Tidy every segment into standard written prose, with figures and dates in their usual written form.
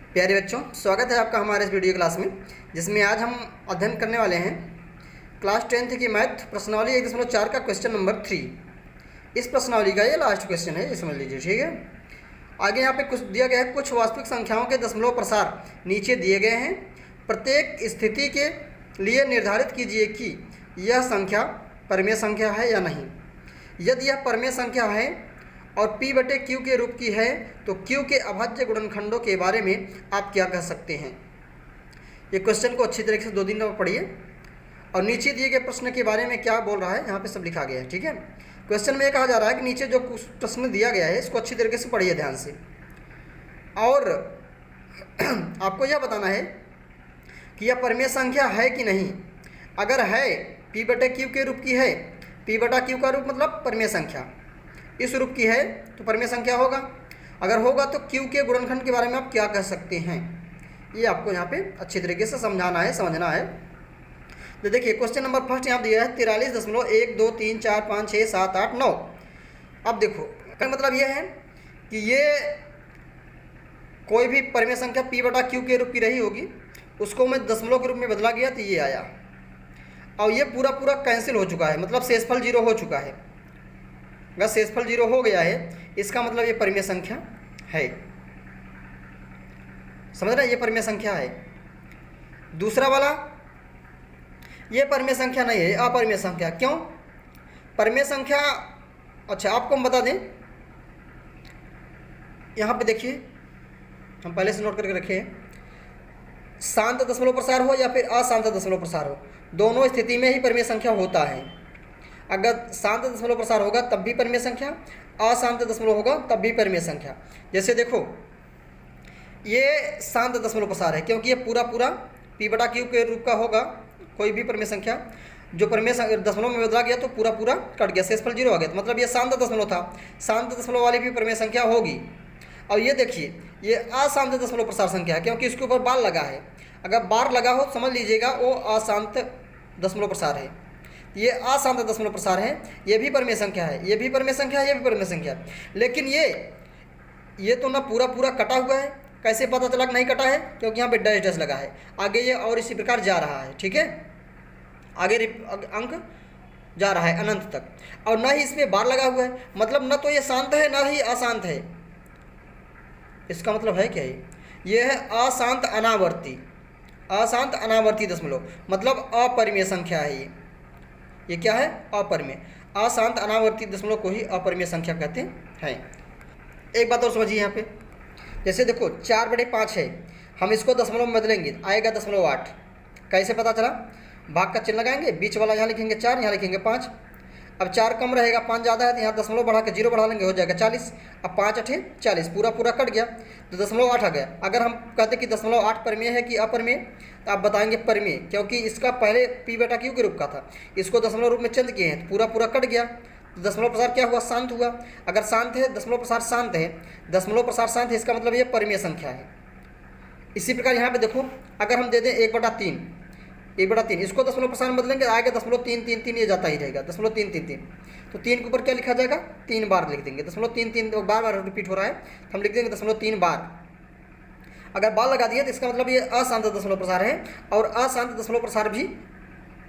प्यारे बच्चों, स्वागत है आपका हमारे इस वीडियो क्लास में, जिसमें आज हम अध्ययन करने वाले हैं क्लास 10th की मैथ प्रश्नावली 1.4 का क्वेश्चन नंबर 3। इस प्रश्नावली का ये लास्ट क्वेश्चन है, ये समझ लीजिए। ठीक है, आगे यहाँ पे कुछ दिया गया है। कुछ वास्तविक संख्याओं के दशमलव प्रसार नीचे दिए गए हैं। प्रत्येक स्थिति के लिए निर्धारित कीजिए कि यह संख्या परमेय संख्या है या नहीं। यदि यह परमेय संख्या है और P/Q के रूप की है तो Q के अभाज्य गुणनखंडों के बारे में आप क्या कह सकते हैं। ये क्वेश्चन को अच्छी तरीके से 2 दिन में पढ़िए और नीचे दिए गए प्रश्न के बारे में क्या बोल रहा है यहाँ पे सब लिखा गया है। ठीक है, क्वेश्चन में ये कहा जा रहा है कि नीचे जो कुछ प्रश्न दिया गया है इसको अच्छी तरीके से पढ़िए ध्यान से, और आपको यह बताना है कि यह परमेय संख्या है कि नहीं। अगर है, P/Q के रूप की है, P/Q का रूप मतलब परमेय संख्या, इस रूप की है तो परमेय संख्या होगा। अगर होगा तो Q के गुणनखंड के बारे में आप क्या कह सकते हैं, ये आपको यहाँ पे अच्छी तरीके से समझाना है, समझना है। तो देखिए क्वेश्चन नंबर फर्स्ट यहाँ दिया है 43.1 2 3 4 5 6 7 8 9। अब देखो का मतलब ये है कि ये कोई भी परमेय संख्या P/Q के रूप की रही होगी, उसको मैं दशमलव के रूप में बदला गया तो ये आया, और ये पूरा पूरा कैंसिल हो चुका है, मतलब शेषफल 0 हो चुका है। अगर शेषफल 0 हो गया है इसका मतलब ये परमेय संख्या है। समझ रहे हैं, ये परमेय संख्या है। दूसरा वाला ये परमेय संख्या नहीं है, अपरमेय संख्या। क्यों परमेय संख्या? अच्छा आपको हम बता दें, यहाँ पे देखिए हम पहले से नोट करके रखे हैं, शांत दशमलव प्रसार हो या फिर अशांत दशमलव प्रसार हो, दोनों स्थिति में ही परमेय संख्या होता है। अगर शांत दशमलव प्रसार होगा तब भी परमेय संख्या, अशांत दशमलव होगा तब भी परमेय संख्या। जैसे देखो ये शांत दशमलव प्रसार है क्योंकि ये पूरा पूरा P/Q के रूप का होगा। कोई भी परमेय संख्या जो परमेय दशमलव में बदला गया तो पूरा पूरा कट गया, शेषफल 0 आ गया, तो मतलब ये शांत दशमलव था। शांत दशमलव वाली भी परमेय संख्या होगी। और ये देखिए ये अशांत दशमलव प्रसार संख्या है क्योंकि इसके ऊपर बार लगा है। अगर बार लगा हो समझ लीजिएगा वो अशांत दशमलव प्रसार है। ये अशांत दशमलव प्रसार है, ये भी परमेय संख्या है, ये भी परमेय संख्या है, ये भी परमेय संख्या है। लेकिन ये तो ना पूरा पूरा कटा हुआ है। कैसे पता चला नहीं कटा है? क्योंकि यहाँ पे डैश डैश लगा है। आगे ये और इसी प्रकार जा रहा है। ठीक है, आगे अंक जा रहा है अनंत तक, और ना ही इसमें बार लगा हुआ है, मतलब ना तो ये शांत है ना ही अशांत है। इसका मतलब है क्या? ये है अशांत अनावर्ती, अशांत अनावर्ती दशमलव, मतलब अपरिमेय संख्या है। ये क्या है? अपरिमेय। अशांत अनावर्ती दशमलव को ही अपरिमेय संख्या कहते हैं। एक बात और समझिए यहाँ पे, जैसे देखो 4/5 है, हम इसको दशमलव में बदलेंगे आएगा 0.8। कैसे पता चला? भाग का चिन्ह लगाएंगे, बीच वाला यहाँ लिखेंगे 4, यहाँ लिखेंगे 5। अब 4 कम रहेगा, 5 ज़्यादा है तो यहाँ दशमलव बढ़ा के 0 बढ़ा लेंगे, हो जाएगा 40। अब 5 8 40, पूरा पूरा कट गया तो 0.8 आ गया। अगर हम कहते कि 0.8 परमेय है कि अपरमेय, तो आप बताएंगे परमेय, क्योंकि इसका पहले P/Q के रूप का था, इसको दशमलव रूप में चेंज किए हैं तो पूरा पूरा कट गया। तो दशमलव प्रसार क्या हुआ? शांत हुआ। अगर शांत है, दशमलव प्रसार शांत है, दशमलव प्रसार शांत है, इसका मतलब ये परमेय संख्या है। इसी प्रकार यहाँ पे देखो, अगर हम दे दें 1/3, 1/3 इसको दशमलव प्रसार में बदलेंगे आएगा 0.333, ये जाता ही रहेगा 0.333। तो 3 के ऊपर क्या लिखा जाएगा? 3 बार लिख देंगे। 0.33 बार बार रिपीट हो रहा है तो हम लिख देंगे 0.3 बार। अगर बार लगा दिया तो इसका मतलब ये अशांत दशमलव प्रसार है, और अशांत दशमलव प्रसार भी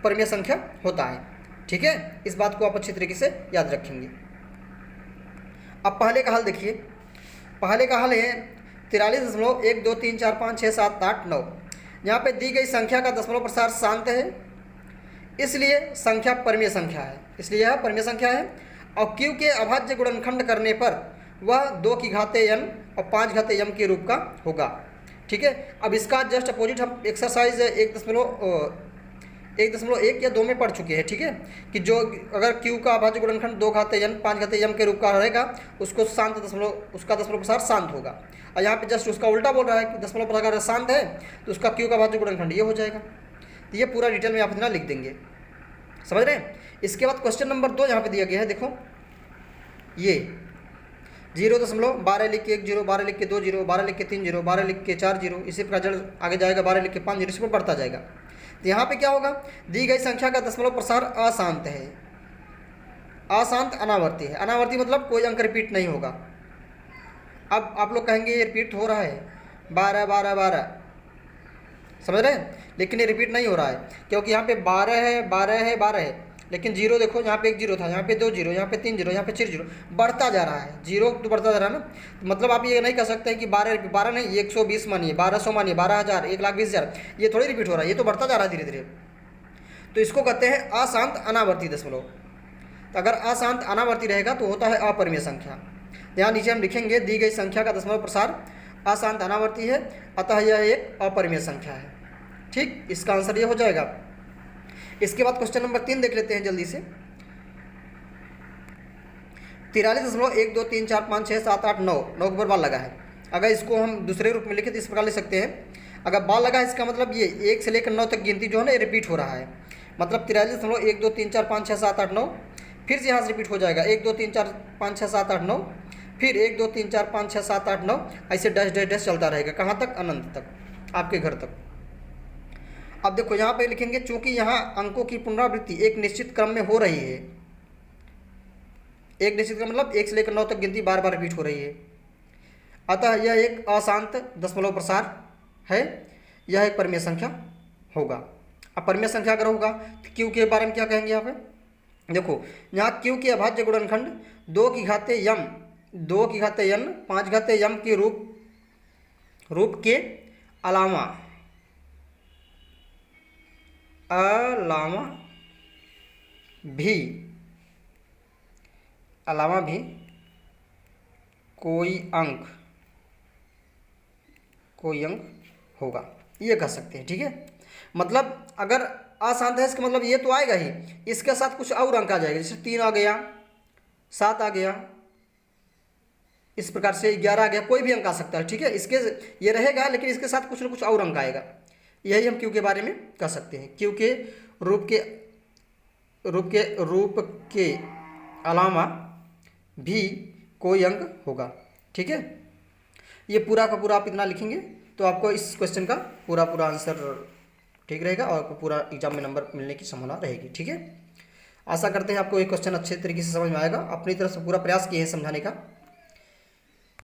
परमेय संख्या होता है। ठीक है, इस बात को आप अच्छी तरीके से याद रखेंगे। अब पहले का हल देखिए, पहले का हल है 43.1 2 3 4 5 6 7 8 9। यहाँ पे दी गई संख्या का दशमलव प्रसार शांत है, इसलिए संख्या परमेय संख्या है, इसलिए यह परमेय संख्या है। और Q के अभाज्य गुणनखंड करने पर वह 2 की घाते n और 5 घाते m के रूप का होगा। ठीक है, अब इसका जस्ट अपोजिट हम एक्सरसाइज 1.1 या 2 में पढ़ चुके हैं। ठीक है, कि जो अगर Q का अभाज्य गुणनखंड 2 घाते n 5 घाते m के रूप का रहेगा, उसको शांत दशमलव, उसका दशमलव प्रसार शांत होगा। और यहाँ पे जस्ट उसका उल्टा बोल रहा है कि दशमलव प्रसार अगर शांत है तो उसका Q का अभाज्य गुणनखंड ये हो जाएगा। तो ये पूरा डिटेल में आप इतना लिख देंगे, समझ रहे हैं। इसके बाद क्वेश्चन नंबर 2 यहाँ पे दिया गया है, देखो ये 0.12 लिख के 1 0, 12 लिख के 2 0, 12 लिख के 3 0, 12 लिख के 4 0, इसी प्रकार आगे जाएगा 12 लिख के 5 0, इसी पर बढ़ता जाएगा। तो यहाँ पे क्या होगा? दी गई संख्या का दशमलव प्रसार अशांत है, अशांत अनावर्ती है। अनावर्ती मतलब कोई अंक रिपीट नहीं होगा। अब आप लोग कहेंगे ये रिपीट हो रहा है, 12 12 12, समझ रहे हैं। लेकिन ये रिपीट नहीं हो रहा है क्योंकि यहाँ पे 12 है, 12 है, 12 है, लेकिन जीरो देखो, यहाँ पे एक जीरो था, यहाँ पे 2 जीरो, यहाँ पे 3 जीरो, यहाँ पे 4 जीरो, बढ़ता जा रहा है, जीरो तो बढ़ता जा रहा है ना। तो मतलब आप ये नहीं कह सकते हैं कि 12 12 नहीं, 120 मानिए, 1200 मानिए, 12,000, 1,20,000, ये थोड़ी रिपीट हो रहा है, ये तो बढ़ता जा रहा है धीरे धीरे। तो इसको कहते हैं अशांत अनावर्ती दशमलव। तो अगर अशांत अनावर्ती रहेगा तो होता है अपरिमेय संख्या। यहाँ नीचे हम लिखेंगे दी गई संख्या का दशमलव प्रसार अशांत अनावर्ती है, अतः यह एक अपरिमेय संख्या है। ठीक, इसका आंसर ये हो जाएगा। इसके बाद क्वेश्चन नंबर 3 देख लेते हैं जल्दी से। 43.123456789 9 के ऊपर बाल लगा है। अगर इसको हम दूसरे रूप में लिखें तो इस प्रकार लिख सकते हैं, अगर बाल लगा है इसका मतलब ये 1 से लेकर 9 तक गिनती जो है ना ये रिपीट हो रहा है। मतलब 43.123456789, फिर से यहाँ से रिपीट हो जाएगा 123456789, फिर 123456789, ऐसे डैश डैश डैश चलता रहेगा। कहाँ तक? अनंत तक, आपके घर तक। अब देखो यहाँ पे लिखेंगे चूंकि यहाँ अंकों की पुनरावृत्ति एक निश्चित क्रम में हो रही है, एक निश्चित क्रम मतलब 1 से लेकर 9 तक गिनती बार बार रिपीट हो रही है, अतः यह एक अशांत दशमलव प्रसार है, यह एक परिमेय संख्या होगा। अब परिमेय संख्या अगर होगा तो क्यू के बारे में क्या कहेंगे यहाँ पे? देखो यहाँ क्यू के अभाज्य गुणनखंड 2 की घाते यम, 2 की घाते n, 5 घाते यम के रूप के अलावा भी कोई अंक होगा, ये कह सकते हैं। ठीक है, मतलब अगर अशांत है इसका मतलब ये तो आएगा ही, इसके साथ कुछ और अंक आ जाएगा, जैसे 3 आ गया, 7 आ गया, इस प्रकार से 11 आ गया, कोई भी अंक आ सकता है। ठीक है, इसके ये रहेगा लेकिन इसके साथ कुछ ना कुछ और अंक आएगा। यही हम क्यू के बारे में कह सकते हैं। क्यू के रूप के अलावा भी कोई अंक होगा। ठीक है, ये पूरा का पूरा आप इतना लिखेंगे तो आपको इस क्वेश्चन का पूरा आंसर ठीक रहेगा और आपको पूरा एग्जाम में नंबर मिलने की संभावना रहेगी। ठीक है, आशा करते हैं आपको ये क्वेश्चन अच्छे तरीके से समझ में आएगा। अपनी तरफ से पूरा प्रयास किए हैं समझाने का।